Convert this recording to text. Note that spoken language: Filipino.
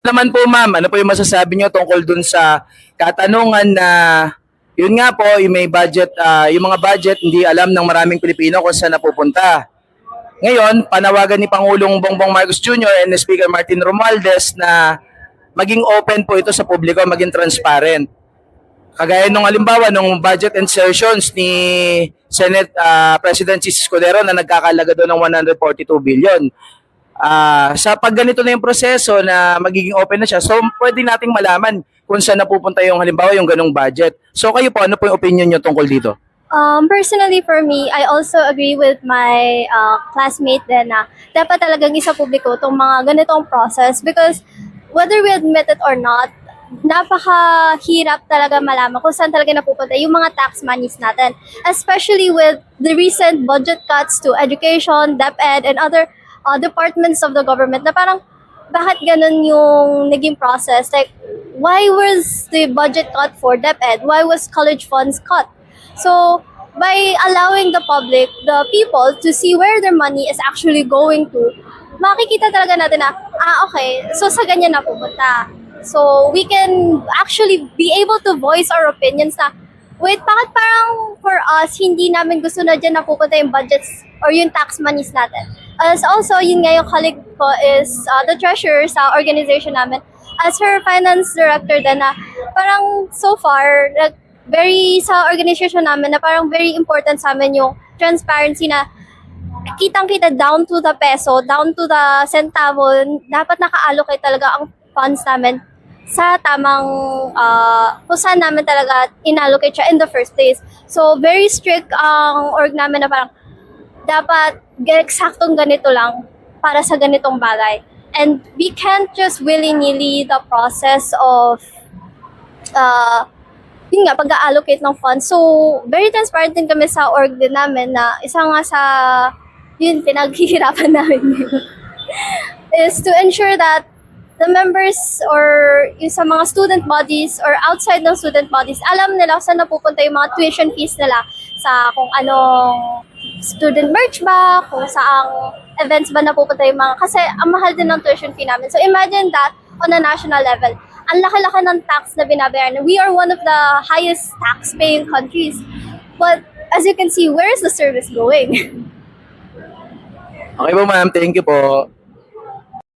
Naman po ma'am, ano po yung masasabi niyo tungkol dun sa katanungan na yun nga po, yung may budget, yung mga budget hindi alam ng maraming Pilipino kung saan napupunta. Ngayon, panawagan ni Pangulong Bongbong Marcos Jr. and Speaker Martin Romualdez na maging open po ito sa publiko, maging transparent. Kagaya nung halimbawa nung budget insertions ni Senate President Chis Escudero na nagkakalaga doon ng 142 billion. Sa pag ganito na yung proseso na magiging open na siya, so pwede nating malaman kung saan napupunta yung halimbawa yung ganong budget. So kayo po, ano po yung opinion nyo tungkol dito? Personally for me, I also agree with my classmate din na dapat talagang isa publiko itong mga ganitong process because whether we admit it or not, napakahirap talaga malaman kung saan talaga napupunta yung mga tax monies natin. Especially with the recent budget cuts to education, DepEd, and other departments of the government na parang bakit ganun yung naging process? Like, why was the budget cut for DepEd? Why was college funds cut? So, by allowing the public, the people, to see where their money is actually going to, makikita talaga natin na, okay, so sa ganyan na pupunta. So, we can actually be able to voice our opinions na, wait, bakit parang for us, hindi namin gusto na dyan napupunta yung budgets or yung tax monies natin. As also, yun nga yung colleague ko is the treasurer sa organization namin. As her finance director din na parang so far, like, very sa organization namin na parang very important sa amin yung transparency na kitang-kita down to the peso, down to the centavo, dapat naka-allocate talaga ang funds namin sa tamang kung saan namin talaga inallocate siya in the first place. So, very strict ang org namin na parang dapat eksaktong ganito lang para sa ganitong bagay. And we can't just willy-nilly the process of yun nga, pag-allocate ng funds. So, very transparent din kami sa org din namin na isa nga sa yun, pinaghihirapan namin is to ensure that the members or yung sa mga student bodies or outside ng student bodies, alam nila saan napupunta yung mga tuition fees nila sa kung anong student merch ba, kung saang events ba napupunta yung mga, kasi ang mahal din ng tuition fee namin. So imagine that on a national level. Ang laki-laki ng tax na binabayaran. We are one of the highest tax-paying countries. But as you can see, where is the service going? Okay po ma'am, thank you po.